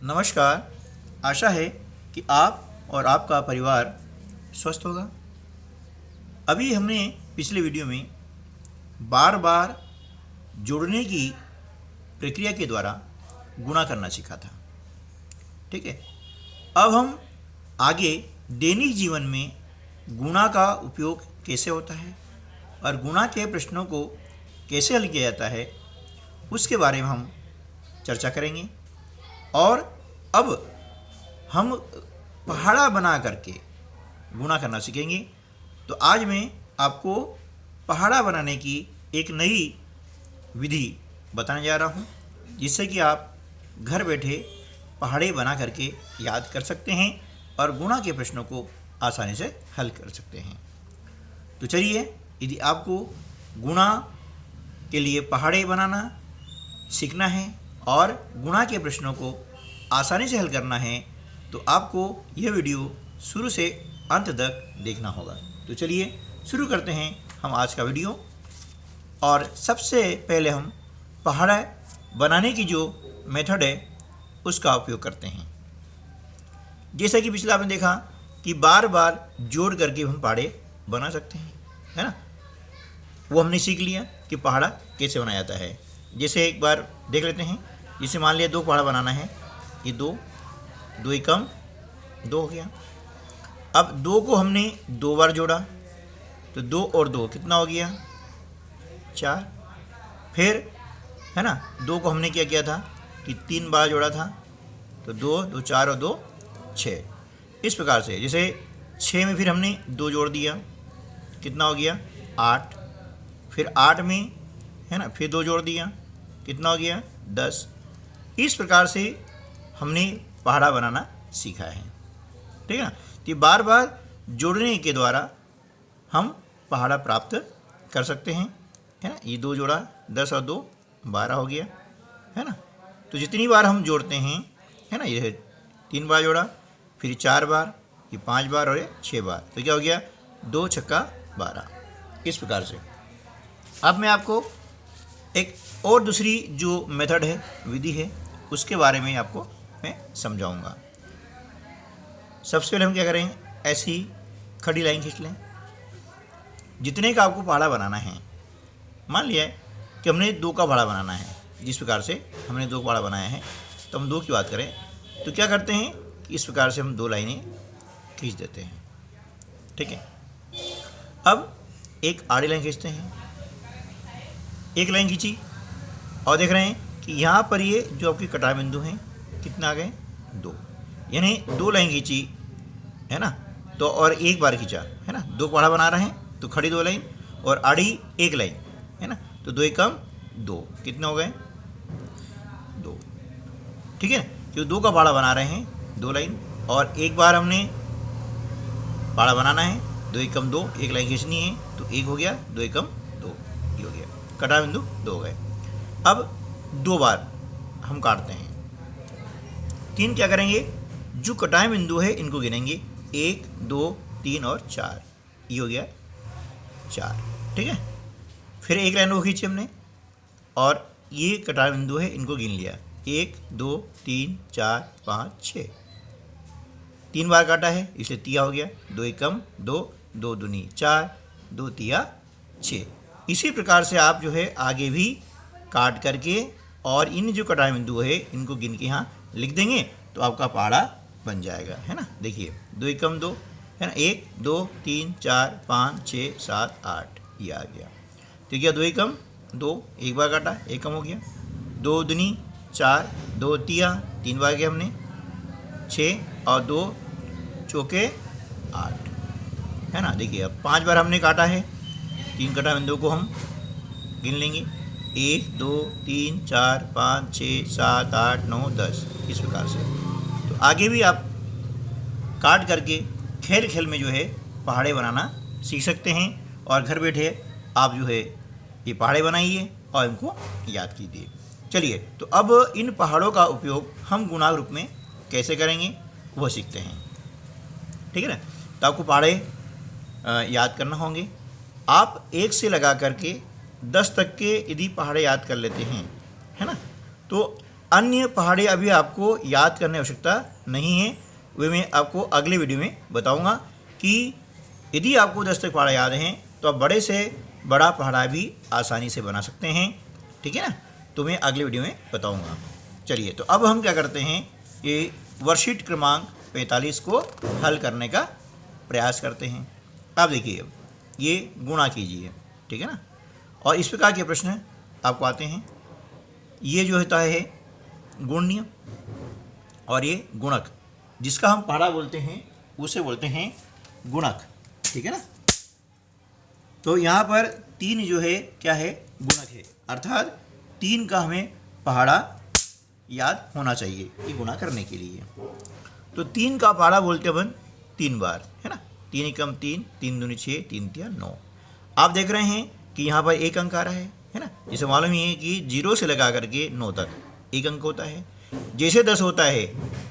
नमस्कार। आशा है कि आप और आपका परिवार स्वस्थ होगा। अभी हमने पिछले वीडियो में बार बार जोड़ने की प्रक्रिया के द्वारा गुणा करना सीखा था। ठीक है, अब हम आगे दैनिक जीवन में गुणा का उपयोग कैसे होता है और गुणा के प्रश्नों को कैसे हल किया जाता है उसके बारे में हम चर्चा करेंगे। और अब हम पहाड़ा बना करके गुणा करना सीखेंगे। तो आज मैं आपको पहाड़ा बनाने की एक नई विधि बताने जा रहा हूँ, जिससे कि आप घर बैठे पहाड़े बना करके याद कर सकते हैं और गुणा के प्रश्नों को आसानी से हल कर सकते हैं। तो चलिए, यदि आपको गुणा के लिए पहाड़े बनाना सीखना है और गुणा के प्रश्नों को आसानी से हल करना है, तो आपको यह वीडियो शुरू से अंत तक देखना होगा। तो चलिए शुरू करते हैं हम आज का वीडियो। और सबसे पहले हम पहाड़ा बनाने की जो मेथड है उसका उपयोग करते हैं। जैसा कि पिछला आपने देखा कि बार बार जोड़ करके हम पहाड़े बना सकते हैं, है ना। वो हमने सीख लिया कि पहाड़ा कैसे बनाया जाता है। जैसे एक बार देख लेते हैं। जैसे मान लिया 2 पहाड़ा बनाना है, ये 2 एकम 2 हो गया। अब 2 को हमने 2 बार जोड़ा, तो 2 और 2 कितना हो गया, 4। फिर है ना, 2 को हमने क्या किया था कि 3 बार जोड़ा था, तो 2 2 4 और 2 6। इस प्रकार से जैसे 6 में फिर हमने 2 जोड़ दिया, कितना हो गया 8। फिर 8 में है ना फिर 2 जोड़ दिया, कितना हो गया 10। इस प्रकार से हमने पहाड़ा बनाना सीखा है। ठीक है ना। तो बार बार जोड़ने के द्वारा हम पहाड़ा प्राप्त कर सकते हैं, है ना। ये 2 जोड़ा, 10 और 2 12 हो गया, है ना। तो जितनी बार हम जोड़ते हैं, है ना, ये 3 बार जोड़ा, फिर 4 बार, ये 5 बार और ये 6 बार, तो क्या हो गया 2 छक्का 12। इस प्रकार से अब मैं आपको एक और दूसरी जो मेथड है, विधि है, उसके बारे में आपको मैं समझाऊंगा। सबसे पहले हम क्या करें, ऐसी खड़ी लाइन खींच लें। जितने का आपको पहाड़ा बनाना है, मान लिया कि हमने 2 का पहाड़ा बनाना है, जिस प्रकार से हमने 2 पहाड़ा बनाया है, तो हम 2 की बात करें तो क्या करते हैं कि इस प्रकार से हम 2 लाइनें खींच देते हैं। ठीक है। अब एक आड़ी लाइन खींचते हैं, एक लाइन खींची और देख रहे हैं कि यहाँ पर ये जो आपके कटार बिंदु हैं कितना आ गए 2, यानी 2 लाइन खींची, है ना। तो और एक बार खींचा, है ना, 2 पहाड़ा बना रहे हैं तो खड़ी 2 लाइन और आड़ी 1 लाइन, है ना। तो 2 एकम 2, कितने हो गए 2। ठीक है। जो 2 का पहाड़ा बना रहे हैं 2 लाइन और एक बार हमने पहाड़ा बनाना है, 2 एकम 2, 1 लाइन खींचनी है, तो 1 हो गया, 2 एकम 2, ये हो गया, कटार बिंदु 2 हो गए। अब 2 बार हम काटते हैं। 3 क्या करेंगे, जो कटाई बिंदु है इनको गिनेंगे, 1 2 3 और 4, ये हो गया 4। ठीक है। फिर एक लाइन वो खींची हमने और ये कटाई बिंदु है इनको गिन लिया, 1 2 3 4 5 6। 3 बार काटा है इसलिए तिया हो गया, 2 एकम 2, 2 दूनी 4, 2 तिया 6। इसी प्रकार से आप जो है आगे भी काट करके और इन जो कटाई बिंदु है इनको गिन के यहाँ लिख देंगे, तो आपका पहाड़ा बन जाएगा, है ना। देखिए 2 एकम 2, है ना, 1 2 3 4 5 6 7 8, ये आ गया। तो क्या 2 एकम 2, एक बार काटा, एकम हो गया, 2 दूनी 4, 2 तिया 3 बार गया हमने 6 और 2 चौके 8, है ना। देखिए अब 5 बार हमने काटा है, 3 कटा बिंदु को हम गिन लेंगे, 1 2 3 4 5 6 7 8 9 10, इस प्रकार से। तो आगे भी आप काट करके खेल खेल में जो है पहाड़े बनाना सीख सकते हैं और घर बैठे आप जो है ये पहाड़े बनाइए और इनको याद कीजिए। चलिए, तो अब इन पहाड़ों का उपयोग हम गुणा रूप में कैसे करेंगे वह सीखते हैं। ठीक है ना। तो आपको पहाड़े याद करना होंगे। आप 1 से लगा करके 10 तक के यदि पहाड़े याद कर लेते हैं, है ना, तो अन्य पहाड़े अभी आपको याद करने की आवश्यकता नहीं है, वे मैं आपको अगले वीडियो में बताऊंगा कि यदि आपको 10 तक पहाड़ा याद हैं तो आप बड़े से बड़ा पहाड़ा भी आसानी से बना सकते हैं। ठीक है ना, तो मैं अगले वीडियो में बताऊंगा। चलिए, तो अब हम क्या करते हैं, ये वर्कशीट क्रमांक 45 को हल करने का प्रयास करते हैं। अब देखिए, ये गुणा कीजिए, ठीक है ना, और इस प्रकार के प्रश्न आपको आते हैं। ये जो होता है गुण्य और ये गुणक, जिसका हम पहाड़ा बोलते हैं उसे बोलते हैं गुणक। ठीक है ना, तो यहाँ पर 3 जो है क्या है, गुणक है, अर्थात 3 का हमें पहाड़ा याद होना चाहिए ये गुणा करने के लिए। तो 3 का पहाड़ा बोलते अपन 3 बार, है ना, 3 एकम 3, 3 दूनी 6, 3 तिया 9। आप देख रहे हैं कि यहाँ पर एक अंक आ रहा है ना, जिसे मालूम ही है कि 0 से लगा करके 9 तक एक अंक होता है। जैसे 10 होता है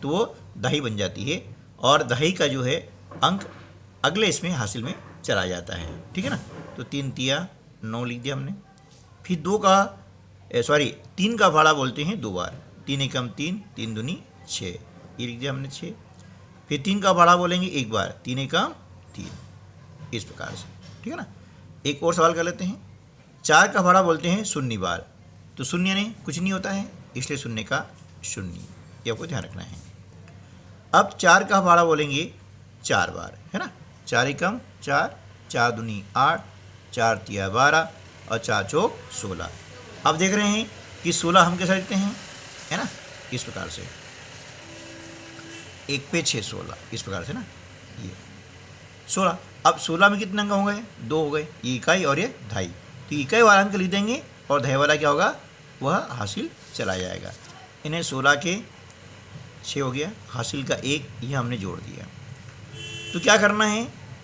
तो वो दही बन जाती है और दही का जो है अंक अगले इसमें हासिल में चला जाता है। ठीक है ना, तो 3 तिया 9 लिख दिया हमने। फिर 3 का पहाड़ा बोलते हैं 2 बार, 3 एकम 3, 3 दूनी 6, ये लिख दिया हमने 6। फिर 3 का पहाड़ा बोलेंगे 1 बार, 3 एकम 3, इस प्रकार से। ठीक है ना, एक और सवाल कर लेते हैं। 4 का पहाड़ा बोलते हैं 0 बार, तो 0 ने कुछ नहीं होता है, इसलिए 0 का 0, ये आपको ध्यान रखना है। अब 4 का पहाड़ा बोलेंगे 4 बार, है ना, 4 एकम 4, 4 दूनी 8, 4 तिया 12 और 4 चौक 16। अब देख रहे हैं कि 16 हम कैसे लिखते हैं, है ना, इस प्रकार से, 1 पे 6 16, इस प्रकार से ना, ये 16। अब 16 में कितने अंक हो गए, 2 हो गए, ये इकाई और ये ढाई, तो इकाई वाला अंक लिख देंगे और ढाई वाला क्या होगा, वह हासिल चला जाएगा। इन्हें 16 के 6 हो गया, हासिल का 1 ये हमने जोड़ दिया। तो क्या करना है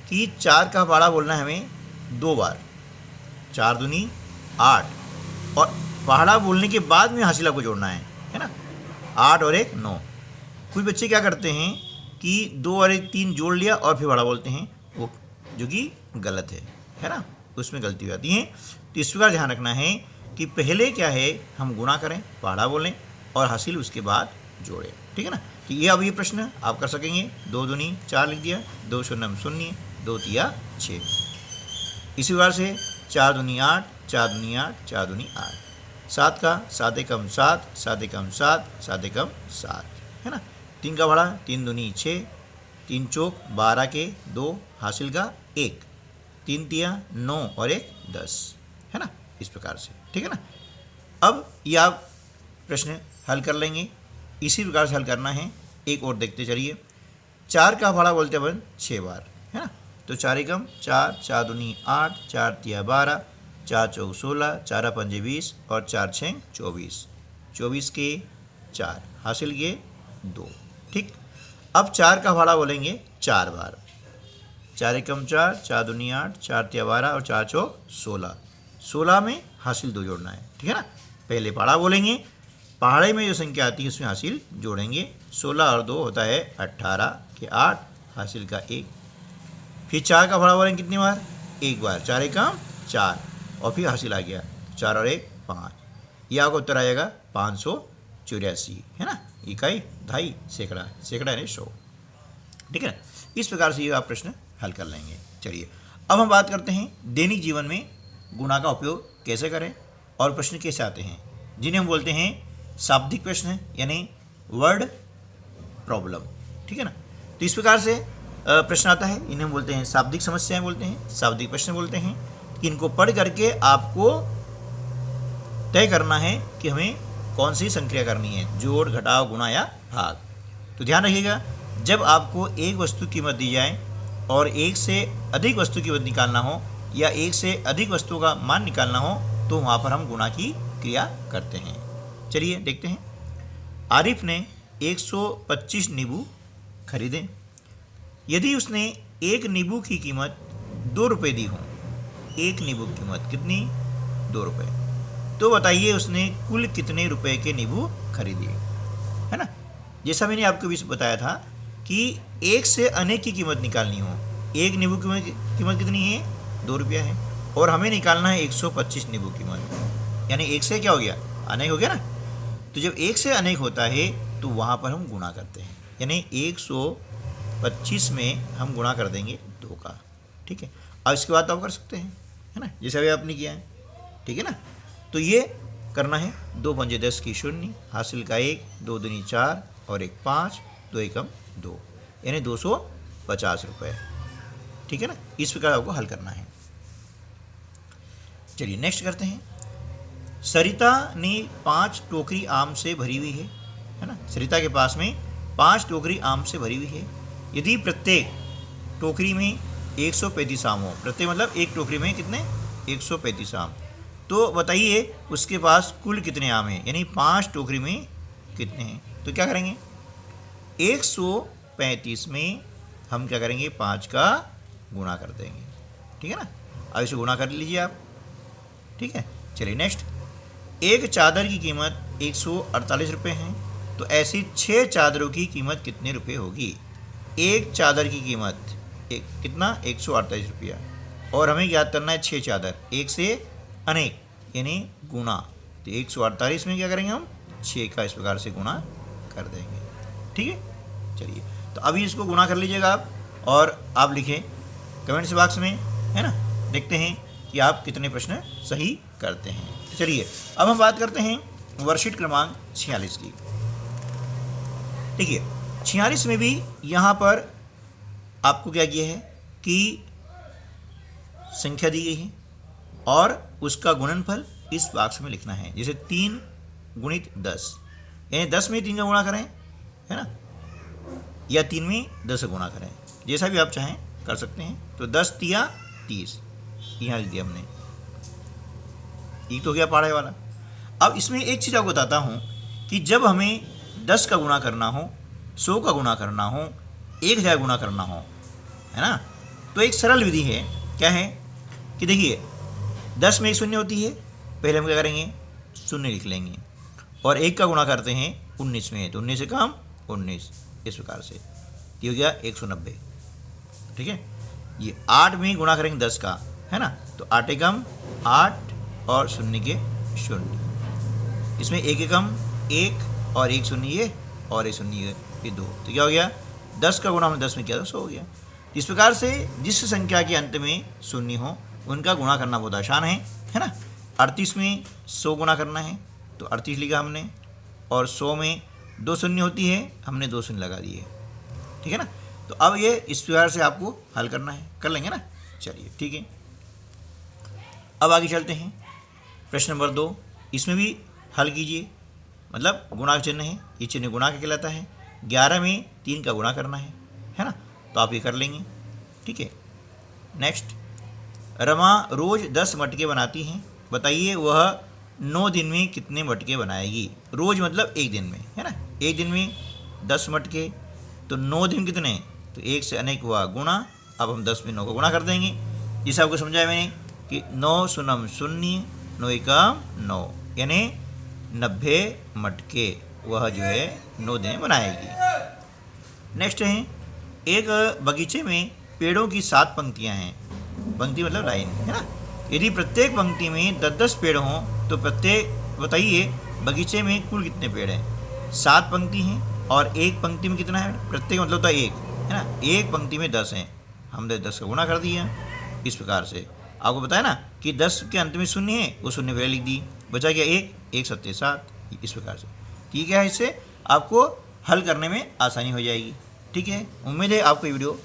कि 4 का पहाड़ा बोलना है हमें 2 बार, 4 दूनी 8, और पहाड़ा बोलने के बाद में हासिला को जोड़ना है ना, 8 और 1 9। कुछ बच्चे क्या करते हैं कि 2 और 1 3 जोड़ लिया और फिर पहाड़ा बोलते हैं, वो जो कि गलत है ना, उसमें गलती हो जाती है। तो इस प्रकार ध्यान रखना है कि पहले क्या है, हम गुणा करें, पहाड़ा बोलें और हासिल उसके बाद जोड़ें। ठीक है ना, तो ये अब ये प्रश्न आप कर सकेंगे। 2 दूनी 4 लिख दिया, 2 शून्यम 0, 2 तिया 6, इसी प्रकार से 4 दूनी 8, 4 दूनी 8, 4 दूनी 8, 7 का 7 एकम 7, 7 एकम 7, 7 एकम 7, है ना। 3 का पहाड़ा 3 दूनी 6, 3 चौक 12 के 2, हासिल का 1, 3 तिया 9 और 1 10, है ना, इस प्रकार से। ठीक है ना, अब ये आप प्रश्न हल कर लेंगे, इसी प्रकार से हल करना है। एक और देखते चलिए। 4 का पहाड़ा बोलते अपन 6 बार, है ना, तो 4 एकम 4, 4 दूनी 8, 4 तिया 12, 4 चौक 16, 4 पंजे 20 और 4 छः 24, 24 के 4, हासिल के 2। ठीक, अब 4 का पहाड़ा बोलेंगे 4 बार, 4 एकम 4, 4 दूनी 8, 4 तिया 12 और 4 चौक 16, 16 में हासिल 2 जोड़ना है। ठीक है ना, पहले पहाड़ा बोलेंगे, पहाड़े में जो संख्या आती है उसमें हासिल जोड़ेंगे। 16 और 2 होता है 18 के 8, हासिल का 1। फिर 4 का पहाड़ा बोलेंगे कितनी बार, 1 बार, 4 एकम 4 और फिर हासिल आ गया 4 और 1 5, यह आपको उत्तर आएगा 584, है ना, इकाई ढाई, सैकड़ा, सैकड़ा यानी 100। ठीक है ना, इस प्रकार से ये आप प्रश्न हल कर लेंगे। चलिए, अब हम बात करते हैं दैनिक जीवन में गुणा का उपयोग कैसे करें और प्रश्न कैसे आते हैं, जिन्हें हम बोलते हैं शाब्दिक प्रश्न, यानी वर्ड प्रॉब्लम। ठीक है ना, तो इस प्रकार से प्रश्न आता है, इन्हें हम बोलते हैं शाब्दिक समस्याएं बोलते हैं, शाब्दिक प्रश्न बोलते हैं। कि इनको पढ़ करके आपको तय करना है कि हमें कौन सी संक्रिया करनी है, जोड़, घटाव, गुणा या भाग। तो ध्यान रखिएगा, जब आपको एक वस्तु की कीमत दी जाए और एक से अधिक वस्तु की कीमत निकालना हो या एक से अधिक वस्तु का मान निकालना हो, तो वहाँ पर हम गुणा की क्रिया करते हैं। चलिए देखते हैं। आरिफ ने 125 नींबू खरीदे। यदि उसने एक नींबू की कीमत 2 रुपये दी हो, एक नींबू की कीमत कितनी, 2 रुपये, तो बताइए उसने कुल कितने रुपए के नींबू खरीदे, है ना। जैसा मैंने आपको भी बताया था कि एक से अनेक की कीमत निकालनी हो, एक नींबू की कीमत कितनी है, 2 रुपया है, और हमें निकालना है 125 नींबू कीमत, यानी एक से क्या हो गया, अनेक हो गया ना। तो जब 1 से अनेक होता है तो वहाँ पर हम गुणा करते हैं, यानी 125 में हम गुणा कर देंगे 2 का। ठीक है, अब इसके बाद तो आप कर सकते हैं, है ना, जैसे अभी आपने किया है। ठीक है ना, तो ये करना है 2 पंजे 10 की 0, हासिल का 1, 2 दूनी 4 और 1 5, 2 एकम 2, यानी 250 रुपये। ठीक है ना, इस प्रकार आपको हल करना है। चलिए नेक्स्ट करते हैं। सरिता ने 5 टोकरी आम से भरी हुई है ना। सरिता के पास में 5 टोकरी आम से भरी हुई है। यदि प्रत्येक टोकरी में 135 आम हो, प्रत्येक मतलब एक टोकरी में कितने, 135 आम, तो बताइए उसके पास कुल कितने आम हैं, यानी 5 टोकरी में कितने हैं। तो क्या करेंगे, 135 में हम क्या करेंगे, 5 का गुणा कर देंगे। ठीक है ना, अब इसे गुणा कर लीजिए आप। ठीक है, चलिए नेक्स्ट। एक चादर की कीमत 148 रुपये है, तो ऐसी 6 चादरों की कीमत कितने रुपए होगी। एक चादर की कीमत कितना, 148 रुपया, और हमें याद करना है 6 चादर, 1 से अनेक यानी गुणा, तो 148 में क्या करेंगे हम, 6 का इस प्रकार से गुणा कर देंगे। ठीक है, चलिए तो अभी इसको गुणा कर लीजिएगा आप, और आप लिखें कमेंट्स बॉक्स में, है ना, देखते हैं कि आप कितने प्रश्न सही करते हैं। तो चलिए अब हम बात करते हैं वर्कशीट क्रमांक 46 की। देखिए 46 में भी यहाँ पर आपको क्या किया है कि संख्या दी गई है और उसका गुणनफल इस बॉक्स में लिखना है। जैसे 3 गुणित 10, यानी 10 में 3 का गुणा करें, है ना, या 3 में 10 का गुणा करें, जैसा भी आप चाहें कर सकते हैं। तो 10 तिया 30 यहाँ लिख दिया हमने, एक तो गया पाढ़े वाला। अब इसमें एक चीज़ आपको बताता हूँ कि जब हमें 10 का गुणा करना हो, 100 का गुणा करना हो, 1000 गुणा करना हो, है ना, तो एक सरल विधि है। क्या है कि देखिए 10 में एक शून्य होती है, पहले हम क्या करेंगे, शून्य लिख लेंगे, और 1 का गुणा करते हैं 19 में, तो 19 से कम 19, इस प्रकार से ये हो गया 190। ठीक है, ये 8 में गुणा करेंगे 10 का, है ना, तो 8 एकम 8 और शून्य के शून्य, इसमें 1 एकम 1 और 1 शून्य ये, और 1 शून्य ये 2, तो क्या हो गया, 10 का गुणा हमने 10 में किया तो 100 हो गया। इस प्रकार से जिस संख्या के अंत में शून्य हो उनका गुणा करना बहुत आसान है ना। 38 में 100 गुणा करना है, तो 38 लिखा हमने, और 100 में 2 शून्य होती है, हमने 2 शून्य लगा दिए। ठीक है ना, तो अब ये इस प्रकार से आपको हल करना है, कर लेंगे ना। चलिए ठीक है, अब आगे चलते हैं। प्रश्न नंबर 2, इसमें भी हल कीजिए, मतलब गुणा का चिन्ह है, ये चिन्ह गुणा का कहलाता है। 11 में 3 का गुणा करना है ना, तो आप ये कर लेंगे। ठीक है, नेक्स्ट। रमा रोज़ 10 मटके बनाती हैं, बताइए वह 9 दिन में कितने मटके बनाएगी। रोज़ मतलब एक दिन में, है ना, एक दिन में 10 मटके, तो 9 दिन कितने, तो 1 से अनेक हुआ गुणा। अब हम 10 में 9 को गुणा कर देंगे, जिसे आपको समझाया मैंने कि 9 शून्य शून्य, 9 एकम 9, यानी 90 मटके वह जो है 9 दिन बनाएगी। नेक्स्ट है, एक बगीचे में पेड़ों की 7 पंक्तियां हैं, पंक्ति मतलब लाइन, है ना। यदि प्रत्येक पंक्ति में 10-10 पेड़ हों तो प्रत्येक बताइए बगीचे में कुल कितने पेड़ हैं। 7 पंक्ति हैं और एक पंक्ति में कितना है, प्रत्येक मतलब होता है 1, है ना, एक पंक्ति में 10 हैं, हमने 10 का गुणा कर दिया। इस प्रकार से आपको बताया ना कि 10 के अंत में शून्य है, वो शून्य पहले लिख दी, बचा गया 1 7 7, इस प्रकार से। ठीक है, इससे आपको हल करने में आसानी हो जाएगी। ठीक है, उम्मीद है आपको ये वीडियो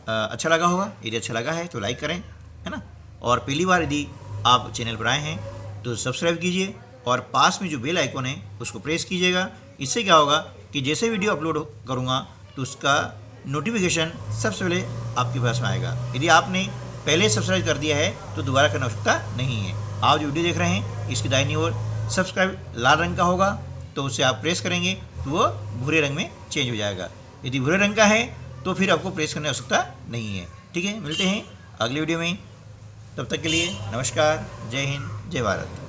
अच्छा लगा होगा। यदि अच्छा लगा है तो लाइक करें, है ना, और पहली बार यदि आप चैनल पर आए हैं तो सब्सक्राइब कीजिए, और पास में जो बेल आइकन है उसको प्रेस कीजिएगा। इससे क्या होगा कि जैसे वीडियो अपलोड करूँगा तो उसका नोटिफिकेशन सबसे पहले आपके पास में आएगा। यदि आपने पहले सब्सक्राइब कर दिया है तो दोबारा करने की आवश्यकता नहीं है। आप जो वीडियो देख रहे हैं इसकी दाहिनी ओर सब्सक्राइब लाल रंग का होगा, तो उसे आप प्रेस करेंगे तो वो भूरे रंग में चेंज हो जाएगा। यदि भूरे रंग का है तो फिर आपको प्रेस करने की आवश्यकता नहीं है। ठीक है, मिलते हैं अगले वीडियो में, तब तक के लिए नमस्कार, जय हिंद, जय भारत।